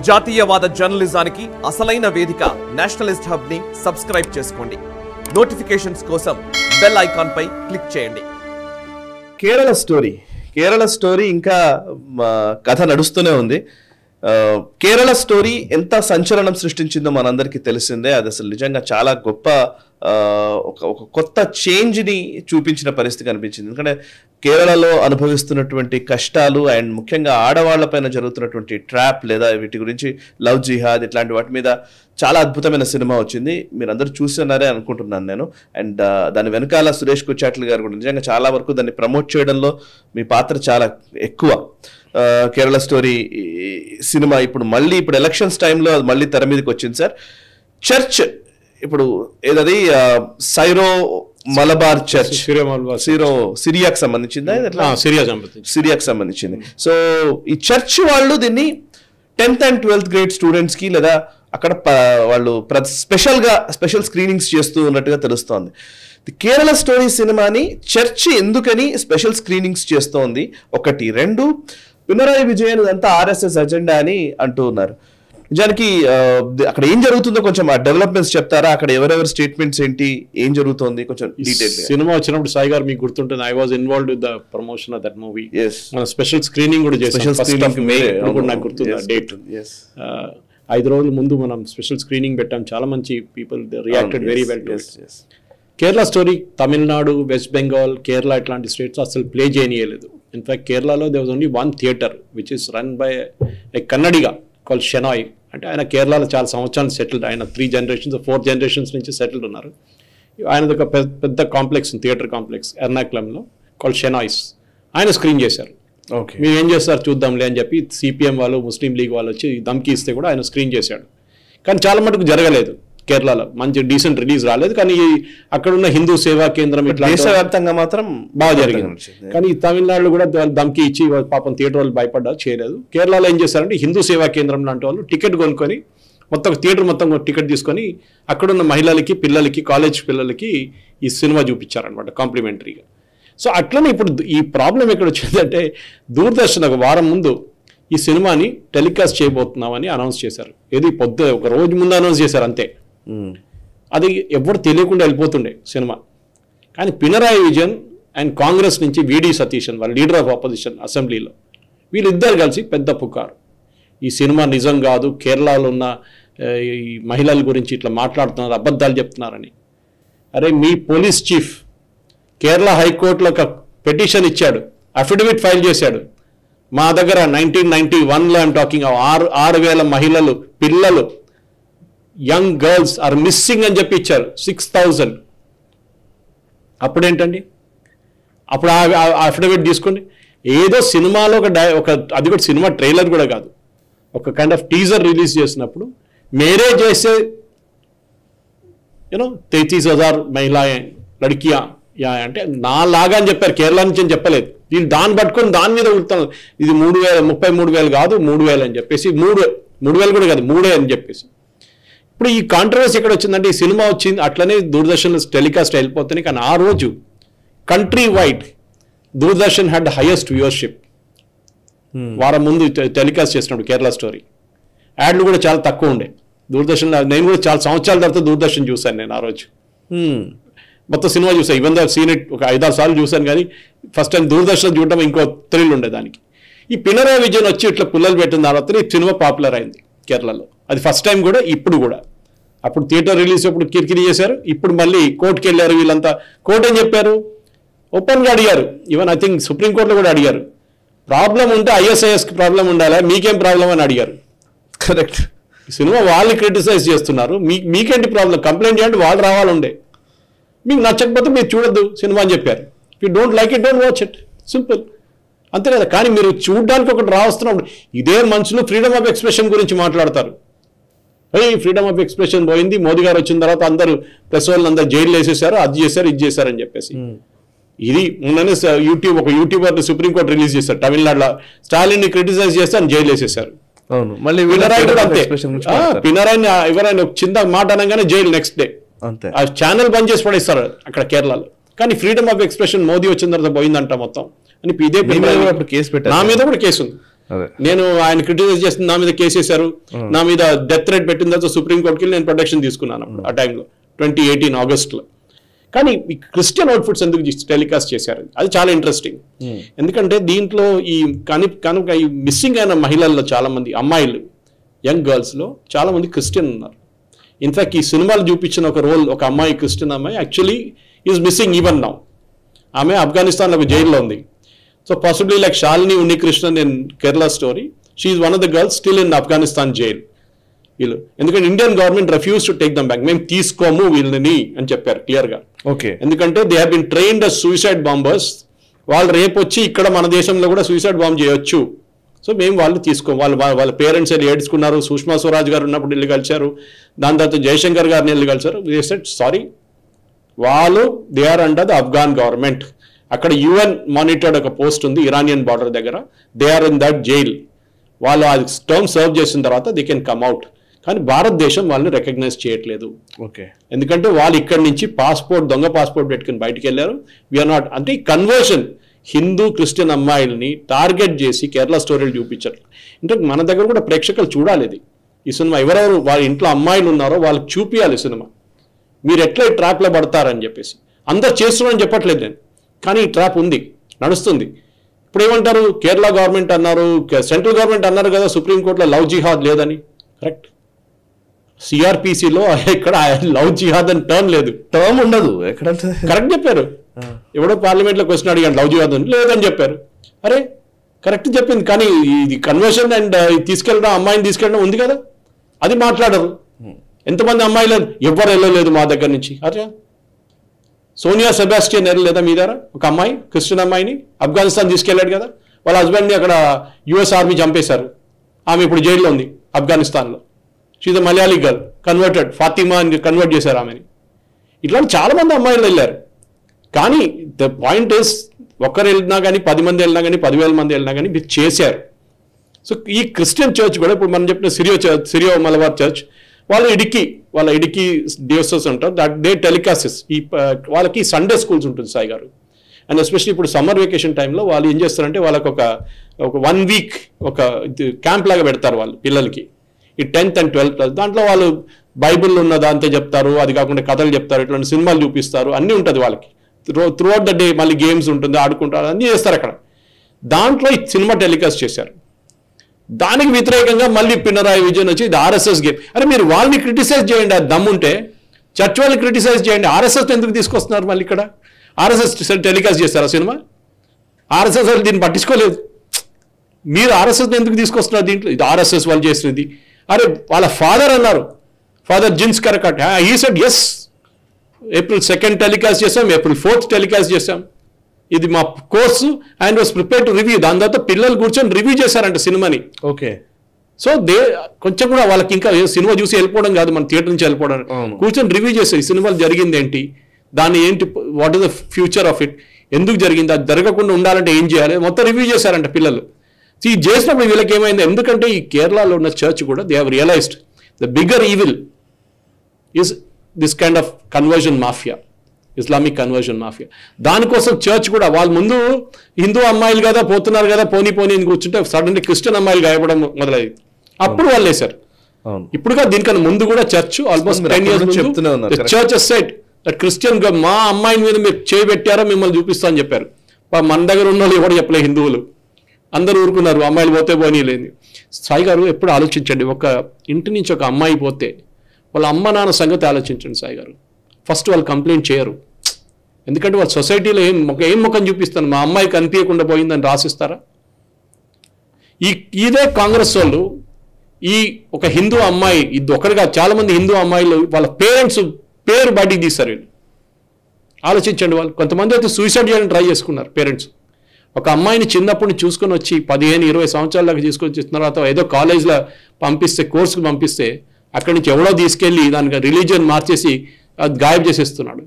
జాతీయవాద జర్నలిజానికి అసలైన వేదిక నేషనలిస్ట్ హబ్ ని సబ్స్క్రైబ్ చేసుకోండి. నోటిఫికేషన్స్ కోసం బెల్ ఐకాన్ పై క్లిక్ చేయండి. కేరళ స్టోరీ ఇంకా కథ నడుస్తూనే ఉంది. కేరళ స్టోరీ ఎంత సంచలనం సృష్టించిందో మనందరికీ తెలిసిందే. అది అసలు నిజంగా చాలా గొప్ప ఒక కొత్త చేంజ్ని చూపించిన పరిస్థితి కనిపించింది. ఎందుకంటే కేరళలో అనుభవిస్తున్నటువంటి కష్టాలు అండ్ ముఖ్యంగా ఆడవాళ్లపైన జరుగుతున్నటువంటి ట్రాప్ లేదా వీటి గురించి లవ్ జిహాద్ ఇట్లాంటి వాటి మీద చాలా అద్భుతమైన సినిమా వచ్చింది. మీరు అందరూ చూస్తున్నారే అనుకుంటున్నాను నేను. అండ్ దాని వెనకాల సురేష్ కుచాట్ల గారు కూడా నిజంగా చాలా వరకు దాన్ని ప్రమోట్ చేయడంలో మీ పాత్ర చాలా ఎక్కువ. కేరళ స్టోరీ సినిమా ఇప్పుడు ఎలక్షన్స్ టైంలో అది మళ్ళీ తెర మీదకి వచ్చింది సార్. చర్చ్ ఇప్పుడు ఏదది సైరో మలబార్ చర్చ్ సిరియాకి సంబంధించిందా? సిరియాకి సంబంధించింది. సో ఈ చర్చ్ వాళ్ళు దీన్ని 10th and 12th grade students కి లేదా అక్కడ వాళ్ళు స్పెషల్ స్క్రీనింగ్స్ చేస్తూ ఉన్నట్టుగా తెలుస్తోంది. కేరళ స్టోరీ సినిమాని చర్చ్ ఎందుకని స్పెషల్ స్క్రీనింగ్స్ చేస్తోంది? ఒకటి. రెండు, పినరాయి విజయన్ అంతా ఆర్ఎస్ఎస్ అజెండా అని అంటూ ఉన్నారు. నిజానికి అక్కడ ఏం జరుగుతుందో కొంచెం ఆ డెవలప్మెంట్స్ చెప్తారా? అక్కడ ఎవరెవరి స్టేట్మెంట్స్ ఏంటి, ఏం జరుగుతోంది కొంచెం డీటెయిల్. సినిమా వచ్చినప్పుడు సాయి గారు మీకు గుర్తుంటుంది, I was involved with the promotion of that movie. మనం స్పెషల్ స్క్రీనింగ్ కూడా చేసాం. నాకు గుర్తుంది డేట్. 5 రోజుల ముందు మనం స్పెషల్ స్క్రీనింగ్ పెట్టాం. చాలా మంచి people reacted very well. Kerala story Tamil Nadu, West Bengal, Kerala ఇట్లాంటి స్టేట్స్ అసలు ప్లే చేయనీయలేదు. ఇన్ఫాక్ట్ కేరళలో there was only one theatre which is run by a Kannadiga call Shenoy. అంటే ఆయన కేరళలో చాలా సంవత్సరాలు సెటిల్డ్. ఆయన 3 generations 4 generations నుంచి సెటిల్డ్ ఉన్నారు. ఆయనది ఒక పెద్ద కాంప్లెక్స్, థియేటర్ కాంప్లెక్స్ ఎర్నాకులంలో కాల్ షెనాయ్స్. ఆయన స్క్రీన్ చేశారు. మీరు ఏం చేస్తారు చూద్దాంలే అని చెప్పి సిపిఎం వాళ్ళు, ముస్లిం లీగ్ వాళ్ళు వచ్చి ధమ్కి ఇస్తే కూడా ఆయన స్క్రీన్ చేశాడు. కానీ చాలా మటుకు జరగలేదు కేరళలో. మంచి డీసెంట్ రిలీజ్ రాలేదు. కానీ అక్కడున్న హిందూ సేవా కేంద్రం ఇట్లా దేశవ్యాప్తంగా మాత్రం బాగా జరిగింది. కానీ తమిళనాడులో కూడా ధమ్కి ఇచ్చి పాపం థియేటర్ వాళ్ళు భయపడ్డారు, చేయలేదు. కేరళలో ఏం చేశారంటే హిందూ సేవా కేంద్రం లాంటి వాళ్ళు టికెట్ కొనుక్కొని మొత్తం థియేటర్ మొత్తం టికెట్ తీసుకొని అక్కడున్న మహిళలకి, పిల్లలకి, కాలేజ్ పిల్లలకి ఈ సినిమా చూపించారనమాట కాంప్లిమెంటరీగా. సో అట్లనే ఇప్పుడు ఈ ప్రాబ్లం ఎక్కడ వచ్చిందంటే దూరదర్శన్ ఒక వారం ముందు ఈ సినిమాని టెలికాస్ట్ చేయబోతున్నామని అనౌన్స్ చేశారు. ఏది ఒక రోజు ముందు అనౌన్స్ చేశారు అంతే. అది ఎవరు తెలియకుండా వెళ్ళిపోతుండే సినిమా. కానీ పినరాయి విజయన్ అండ్ కాంగ్రెస్ నుంచి విడి సతీశన్, వాళ్ళ లీడర్ ఆఫ్ ఆపోజిషన్ అసెంబ్లీలో, వీళ్ళిద్దరు కలిసి పెద్ద పుకారు, ఈ సినిమా నిజం కాదు, కేరళలో ఉన్న ఈ మహిళల గురించి ఇట్లా మాట్లాడుతున్నారు, అబద్ధాలు చెప్తున్నారని. అరే మీ పోలీస్ చీఫ్ కేరళ హైకోర్టులో ఒక పిటిషన్ ఇచ్చాడు, అఫిడవిట్ ఫైల్ చేశాడు. మా దగ్గర 1991లో ఐఎమ్ టాకింగ్ 6,000 మహిళలు, పిల్లలు, యంగ్ గర్ల్స్ ఆర్ మిస్సింగ్ అని చెప్పి ఇచ్చారు. 6,000. అప్పుడేంటండి? అప్పుడు అఫిడవిట్ తీసుకోండి. ఏదో సినిమాలో ఒక అది కూడా సినిమా ట్రైలర్ కూడా కాదు, ఒక కైండ్ ఆఫ్ టీజర్ రిలీజ్ చేసినప్పుడు మేరే చేసే 33,000 మహిళా లడ్కియా అంటే నా లాగా అని చెప్పారు. కేరళ నుంచి అని చెప్పలేదు. వీళ్ళు దాన్ని పట్టుకొని దాని మీద ఉడుతాను. ఇది 33,000 కాదు 3,000 అని చెప్పేసి 3,000 కూడా కాదు 3 అని చెప్పేసి. ఇప్పుడు ఈ కాంట్రవర్సీ ఎక్కడ వచ్చిందంటే ఈ సినిమా వచ్చింది అట్లనే దూరదర్శన్ టెలికాస్ట్ వెళ్ళిపోతుంది. కానీ ఆ రోజు country wide Doordarshan had the highest viewership. వారం ముందు టెలికాస్ట్ చేసినప్పుడు కేరళ స్టోరీ యాడ్లు కూడా చాలా తక్కువ ఉండే దూరదర్శన్. నేను కూడా చాలా సంవత్సరాల తర్వాత దూరదర్శన్ చూశాను నేను ఆ రోజు. మొత్తం సినిమా చూసాను. ఈవెన్ దో సీన్ ఇట్ ఒక 5-6 సార్లు చూశాను. కానీ ఫస్ట్ టైం దూరదర్శన్ చూడడం ఇంకో థ్రిల్ ఉండే దానికి. ఈ పినరాయి విజయన్ వచ్చి ఇట్లా పుల్లలు పెట్టిన తర్వాత ఈ సినిమా పాపులర్ అయింది కేరళలో. అది ఫస్ట్ టైం కూడా, ఇప్పుడు కూడా. అప్పుడు థియేటర్ రిలీజ్ అప్పుడు కిరికిరి చేశారు. ఇప్పుడు మళ్ళీ కోర్టుకి వెళ్ళారు వీళ్ళంతా. కోర్టు ఏం చెప్పారు? ఓపెన్గా అడిగారు. ఈవెన్ ఐ థింక్ సుప్రీంకోర్టులో కూడా అడిగారు. ప్రాబ్లం ఉంటే ఐఎస్ఐఎస్కి ప్రాబ్లం ఉండాలా, మీకేం ప్రాబ్లం అని అడిగారు. కరెక్ట్. సినిమా వాళ్ళు క్రిటిసైజ్ చేస్తున్నారు, మీకేంటి ప్రాబ్లం? కంప్లైంట్ చేయండి, వాళ్ళు రావాలండే. మీకు నచ్చకపోతే మీరు చూడొద్దు సినిమా అని చెప్పారు. If you don't like it, don't watch it, simple, అంతే కదా. కానీ మీరు చూడడానికి ఒకటి రావస్తున్నప్పుడు ఇదే మనుషులు ఫ్రీడమ్ ఆఫ్ ఎక్స్ప్రెషన్ గురించి మాట్లాడతారు. ఫ్రీడమ్ ఆఫ్ ఎక్స్ప్రెషన్ పోయింది, మోదీ గారు వచ్చిన తర్వాత అందరూ ప్రెస్ వాళ్ళు అందరూ జైలు వేసేసారు, అది చేశారు, ఇది చేశారు అని చెప్పేసి. ఇది మొన్ననే ఒక యూట్యూబర్ సుప్రీంకోర్టు రిలీజ్ చేశారు తమిళనాడులో. స్టాలిన్ ని క్రిటిసైజ్ చేస్తే అని జైలు వేసేసారు. పినరాయి కూడా అంతే. పినరాయిని ఎవరైనా చిన్న మాట అనగానే జైలు నెక్స్ట్ డే. ఆ ఛానల్ బంద్ చేసి పడేస్తారు అక్కడ కేరళలో. కానీ ఫ్రీడమ్ ఆఫ్ ఎక్స్ప్రెషన్ మోదీ వచ్చిన తర్వాత పోయిందంట మొత్తం అని. ఇదే నా మీద కూడా కేసు ఉంది. నేను ఆయన క్రిటిసైజ్ చేస్తున్న నా మీద కేసు వేశారు, నా మీద డెత్ థ్రెట్ పెట్టిన తర్వాత సుప్రీంకోర్టుకి నేను ప్రొటెక్షన్ తీసుకున్నాను ఆ టైంలో 2018 ఆగస్టులో. కానీ క్రిస్టియన్ అవుట్ఫిట్స్ ఎందుకు టెలికాస్ట్ చేశారు అది చాలా ఇంట్రెస్టింగ్. ఎందుకంటే దీంట్లో కనుక ఈ మిస్సింగ్ అయిన మహిళల్లో చాలా మంది అమ్మాయిలు, యంగ్ గర్ల్స్లో చాలా మంది క్రిస్టియన్ ఉన్నారు. ఇన్ఫాక్ట్ ఈ సినిమాలు చూపించిన ఒక రోల్, ఒక అమ్మాయి క్రిస్టియన్ అమ్మాయి actually is missing even now. ఆమె ఆఫ్ఘనిస్తాన్లో ఒక జైల్లో ఉంది. So possibly like Shalini Unnikrishnan in Kerala story, she is one of the girls still in Afghanistan jail. వీళ్ళు ఎందుకంటే Indian government refuse to take them back, మేము తీసుకోము వీళ్ళని అని చెప్పారు క్లియర్గా. ఓకే, ఎందుకంటే they have been trained as suicide bombers, వాళ్ళు రేపు వచ్చి ఇక్కడ మన దేశంలో కూడా సూసైడ్ బాంబ్ చేయొచ్చు. సో మేము వాళ్ళు తీసుకోం. వాళ్ళ పేరెంట్స్ వెళ్ళి ఏడ్చుకున్నారు. సుష్మా స్వరాజ్ గారు ఉన్నప్పుడు వెళ్ళి కలిశారు, దాని తర్వాత జయశంకర్ గారిని వెళ్ళి కలిశారు. దే సెడ్ సారీ, వాళ్ళు they are under the Afghan government. అక్కడ UN మానిటర్డ్ ఒక పోస్ట్ ఉంది ఇరానియన్ బార్డర్ దగ్గర, they are in that jail. వాళ్ళు ఆ టర్మ్ సర్వ్ చేసిన తర్వాత దే కెన్ కమ్ అవుట్. కానీ భారతదేశం వాళ్ళని రికగ్నైజ్ చేయట్లేదు. ఓకే, ఎందుకంటే వాళ్ళు ఇక్కడి నుంచి దొంగ పాస్పోర్ట్ పెట్టుకుని బయటికి వెళ్ళారు. వీఆర్ నాట్ అంటే కన్వర్షన్ హిందూ క్రిస్టియన్ అమ్మాయిల్ని టార్గెట్ చేసి కేరళ స్టోరీలు చూపించారు. అంటే మన దగ్గర కూడా ప్రేక్షకులు చూడాలి ఇది. ఈ సినిమా ఎవరెవరు వాళ్ళ ఇంట్లో అమ్మాయిలు ఉన్నారో వాళ్ళకి చూపించాలి సినిమా. మీరు ఎట్లా ఈ ట్రాప్లో పడతారని చెప్పేసి అందరు చేస్తున్నారని చెప్పట్లేదు నేను, కానీ ఈ ట్రాప్ ఉంది, నడుస్తుంది. ఇప్పుడు ఏమంటారు, కేరళ గవర్నమెంట్ అన్నారు, సెంట్రల్ గవర్నమెంట్ అన్నారు కదా సుప్రీంకోర్టులో లవ్ జిహాద్ లేదని. కరెక్ట్, సిఆర్పిసిలో ఇక్కడ లవ్ జిహాద్ అని టర్మ్ లేదు, టర్మ్ ఉండదు ఎక్కడ. కరెక్ట్ చెప్పారు. ఎవడో పార్లమెంట్లో క్వశ్చన్ అడిగాను లవ్ జిహాద్ అని, లేదని చెప్పారు. అరే కరెక్ట్ చెప్పింది, కానీ ఇది కన్వర్షన్ అండ్ తీసుకెళ్ళడం, అమ్మాయిని తీసుకెళ్ళడం ఉంది కదా, అది మాట్లాడరు. ఎంతమంది అమ్మాయిలు ఎవరు వెళ్ళలేదు మా దగ్గర నుంచి. అరే సోనియా సెబాస్టియన్ వెళ్ళలేదా మీ దగ్గర? ఒక అమ్మాయి క్రిస్టియన్ అమ్మాయిని ఆఫ్ఘనిస్తాన్ తీసుకెళ్ళాడు కదా, వాళ్ళ హస్బెండ్ని అక్కడ US ఆర్మీ చంపేశారు. ఆమె ఇప్పుడు జైల్లో ఉంది ఆఫ్ఘనిస్తాన్లో. She's a Malayali girl, converted, Fatima అని కన్వర్ట్ చేశారు ఆమెని. ఇట్లాంటి చాలా మంది అమ్మాయిలు వెళ్ళారు. కానీ ద పాయింట్ ఇస్, ఒక్కరు వెళ్ళినా కానీ 10 మంది వెళ్ళినా కానీ 10,000 మంది వెళ్ళినా కానీ మీరు చేశారు. సో ఈ క్రిస్టియన్ చర్చ్ కూడా ఇప్పుడు మనం చెప్పిన సిరియో మలబార్ చర్చ్, వాళ్ళ ఇడికి డియోసెస్ ఉంటారు, దట్ దే టెలికాస్టెస్. వాళ్ళకి సండే స్కూల్స్ ఉంటుంది సాయి గారు. అండ్ ఎస్పెషల్లీ ఇప్పుడు సమ్మర్ వెకేషన్ టైంలో వాళ్ళు ఏం చేస్తారంటే వాళ్ళకి ఒక 1 వీక్ ఒక క్యాంప్ లాగా పెడతారు వాళ్ళు పిల్లలకి, ఈ 10th and 12th క్లాస్. దాంట్లో వాళ్ళు బైబిల్ ఉన్నదా అంతే చెప్తారు, అది కాకుండా కథలు చెప్తారు, ఇట్లాంటి సినిమాలు చూపిస్తారు, అన్నీ ఉంటుంది వాళ్ళకి. త్రూ అవుట్ ద డే మళ్ళీ గేమ్స్ ఉంటుంది, ఆడుకుంటారు, అన్నీ చేస్తారు అక్కడ. దాంట్లో ఈ సినిమా టెలికాస్ట్ చేశారు. దానికి వ్యతిరేకంగా మళ్ళీ పినరాయి విజయన్ వచ్చి ఇది RSS గేమ్. అరే మీరు వాళ్ళని క్రిటిసైజ్ చేయండి, అది దమ్ముంటే చర్చ్ వాళ్ళని క్రిటిసైజ్ చేయండి. RSS ఎందుకు తీసుకొస్తున్నారు మళ్ళీ ఇక్కడ? RSS టెలికాస్ట్ చేస్తారు ఆ సినిమా. RSS వాళ్ళు దీన్ని పట్టించుకోలేదు. మీరు RSS ఎందుకు తీసుకొస్తున్నారు దీంట్లో? ఇది RSS వాళ్ళు చేసినది. అరే వాళ్ళ ఫాదర్ అన్నారు, ఫాదర్ జిన్స్ కరకట్, he said yes, April 2nd telecast చేసాం, April 4th టెలికాస్ట్ చేసాం, ఇది మా course, and was prepare to review. దాని తర్వాత పిల్లలు కూర్చొని రివ్యూ చేశారంట సినిమాని. ఓకే, సో కొంచెం కూడా వాళ్ళకి ఇంకా సినిమా చూసి వెళ్ళిపోవడం కాదు, మన థియేటర్ నుంచి వెళ్ళిపోవడం, కూర్చొని రివ్యూ చేశారు. ఈ సినిమాలు జరిగింది ఏంటి, దాన్ని ఏంటి, what is the future of it, ఎందుకు జరిగింది, అది జరగకుండా ఉండాలంటే ఏం చేయాలి, మొత్తం రివ్యూ చేశారంట పిల్లలు. ఈ చేసినప్పుడు వీళ్ళకి ఏమైంది, ఎందుకంటే ఈ కేరళలో ఉన్న చర్చ్ కూడా they have realized the bigger evil is this kind of conversion mafia, Islamic conversion mafia. దానికోసం చర్చ్ కూడా వాళ్ళ ముందు హిందూ అమ్మాయిలు కదా పోతున్నారు కదా పోనీ అని కూర్చుంటే సడన్లీ క్రిస్టియన్ అమ్మాయిలు గాయపడడం మొదలైంది. అప్పుడు వాళ్ళు వేశారు. ఇప్పుడుగా దీనికన్నా ముందు కూడా church almost 10 years church set that Christian గా మా అమ్మాయి మీద మీరు చేయబెట్టారో మిమ్మల్ని చూపిస్తా అని చెప్పారు. మన దగ్గర ఉన్న వాళ్ళు ఎవరు చెప్పలే, హిందువులు అందరూ ఊరుకున్నారు, అమ్మాయిలు పోతే పోనీ లేదు. సాయి గారు ఎప్పుడు ఆలోచించండి, ఒక ఇంటి నుంచి ఒక అమ్మాయి పోతే వాళ్ళ అమ్మ నాన్న సంగతి ఆలోచించండి సాయి గారు. ఫస్ట్ వాళ్ళు కంప్లైంట్ చేయరు, ఎందుకంటే వాళ్ళ సొసైటీలో ఏం ముఖం చూపిస్తాను, మా అమ్మాయి కనిపించకుండా పోయిందని రాసిస్తారా? ఇదే కాంగ్రెస్ వాళ్ళు ఈ ఒక హిందూ అమ్మాయి, ఇది ఒకరిగా చాలా మంది హిందూ అమ్మాయిలు వాళ్ళ పేరెంట్స్ పేరు బయటికి తీస్తారు. వీళ్ళు ఆలోచించండి, వాళ్ళు కొంతమంది అయితే సూసైడ్ చేయాలని ట్రై చేసుకున్నారు పేరెంట్స్. ఒక అమ్మాయిని చిన్నప్పుడు చూసుకొని వచ్చి 15-20 సంవత్సరాల దాకా తీసుకొని వచ్చిన తర్వాత ఏదో కాలేజ్లో పంపిస్తే, కోర్సుకు పంపిస్తే అక్కడి నుంచి ఎవడో తీసుకెళ్ళి దానికి రిలీజియన్ మార్చేసి అది గాయబ్ చేసేస్తున్నాడు.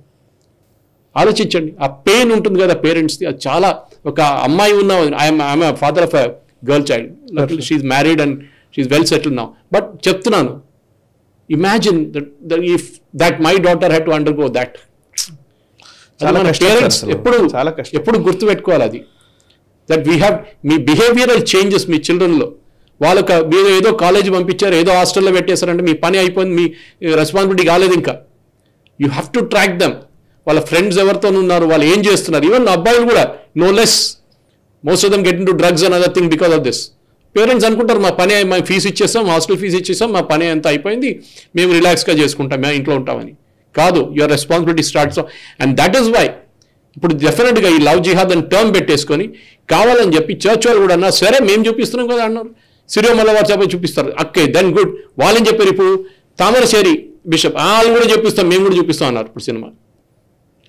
ఆలోచించండి, ఆ పెయిన్ ఉంటుంది కదా పేరెంట్స్ది, అది చాలా. ఒక అమ్మాయి ఉన్న I'm father of a girl child, she married and she well settled now. But చెప్తున్నాను, imagine if that my daughter had to undergo that. Parents ఎప్పుడు గుర్తుపెట్టుకోవాలి అది. దట్ వీ హ్యావ్ మీ బిహేవియరల్ చేంజెస్ మీ చిల్డ్రన్లో. వాళ్ళకి మీరు ఏదో కాలేజ్ పంపించారు, ఏదో హాస్టల్లో పెట్టేశారంటే మీ పని అయిపోయింది, మీ రెస్పాన్సిబిలిటీ కాలేదు ఇంకా. You have to track them. వాళ్ళ ఫ్రెండ్స్ ఎవరితో ఉన్నారు, వాళ్ళు ఏం చేస్తున్నారు. ఈవెన్ అబ్బాయిలు కూడా no less, most of them get into drugs and other thing because of this. Parents అనుకుంటారు మా పని, మా ఫీజు ఇచ్చేస్తాం, హాస్టల్ ఫీజు ఇచ్చేస్తాం, మా పని అంతా అయిపోయింది, మేము రిలాక్స్గా చేసుకుంటాం, మేము ఇంట్లో ఉంటామని. కాదు, your responsibility starts. And that is why ఇప్పుడు డెఫినెట్గా ఈ లవ్ జిహాద్ అని టర్మ్ పెట్టేసుకొని కావాలని చెప్పి చర్చ్ వాళ్ళు కూడా అన్నారు, సరే మేము చూపిస్తున్నాం కదా అన్నారు. సిరియో మళ్ళీ వాట్సాప్ చూపిస్తారు, ఓకే దెన్ గుడ్. వాళ్ళని చెప్పారు ఇప్పుడు తామరశేరి బిషప్ వాళ్ళు కూడా చూపిస్తాం, మేము కూడా చూపిస్తాం అన్నారు ఇప్పుడు సినిమా.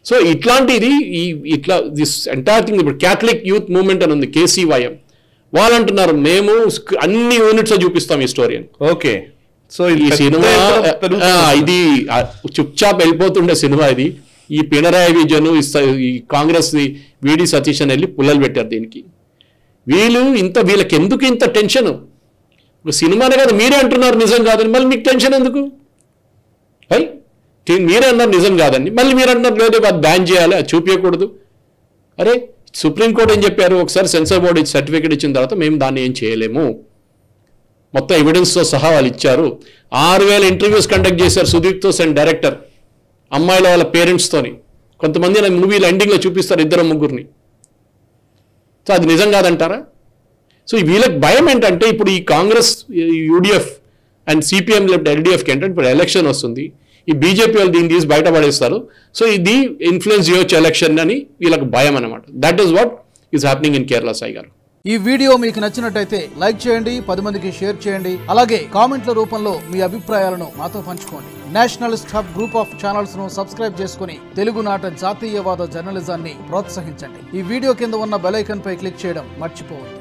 సో ఇట్లాంటిది ఇట్లా దిస్ ఎంటైర్ థింగ్. ఇప్పుడు క్యాథలిక్ యూత్ మూవ్మెంట్ అని ఉంది, KCYM, వాళ్ళు అంటున్నారు మేము అన్ని యూనిట్స్ చూపిస్తాం ఈ స్టోరీ అని. ఓకే, సో ఈ సినిమా ఇది చుప్చాప్ వెళ్ళిపోతుండే సినిమా ఇది. ఈ పినరాయి విజన్, ఈ కాంగ్రెస్ VD సతీష్ అని వెళ్ళి పుల్లలు పెట్టారు దీనికి. వీళ్ళకి ఎందుకు ఇంత టెన్షన్? సినిమానే కదా, మీరే అంటున్నారు నిజం కాదని, మళ్ళీ మీకు టెన్షన్ ఎందుకు? మీరే అన్నారు నిజం కాదని, మళ్ళీ మీరు అంటున్నారు లేదు అది బ్యాన్ చేయాలి, అది చూపించకూడదు. అరే సుప్రీంకోర్టు ఏం చెప్పారు, ఒకసారి సెన్సార్ బోర్డు సర్టిఫికేట్ ఇచ్చిన తర్వాత మేము దాన్ని ఏం చేయలేము, మొత్తం ఎవిడెన్స్తో సహా వాళ్ళు ఇచ్చారు. 6000 ఇంటర్వ్యూస్ కండక్ట్ చేశారు సుదీప్తో అండ్ డైరెక్టర్, అమ్మాయిల వాళ్ళ పేరెంట్స్తోని. కొంతమంది మూవీలో ఎండింగ్లో చూపిస్తారు 2-3. సో అది నిజం కాదంటారా? సో వీళ్ళకి భయం ఏంటంటే ఇప్పుడు ఈ కాంగ్రెస్, UDF అండ్ CPM LDFకి ఏంటంటే ఇప్పుడు ఎలక్షన్ వస్తుంది, ఈ BJP వాళ్ళు దీన్ని తీసి బయటపడేస్తారు. సో ఇది ఇన్ఫ్లుయెన్స్ చేయొచ్చు ఎలక్షన్ అని వీళ్ళకి భయం అనమాట. That is what is happening in Kerala. Sai గారు, ఈ వీడియో మీకు నచ్చినట్టయితే లైక్ చేయండి, 10 మందికి షేర్ చేయండి. అలాగే కామెంట్ల రూపంలో మీ అభిప్రాయాలను మాతో పంచుకోండి. Nationalist hub group of channels ను సబ్స్క్రైబ్ చేసుకుని తెలుగునాట జాతీయవాద జర్నలిజాన్ని ప్రోత్సహించండి. ఈ వీడియో కింద ఉన్న బెల్ ఐకాన్ పై క్లిక్ చేయడం మర్చిపోవద్దు.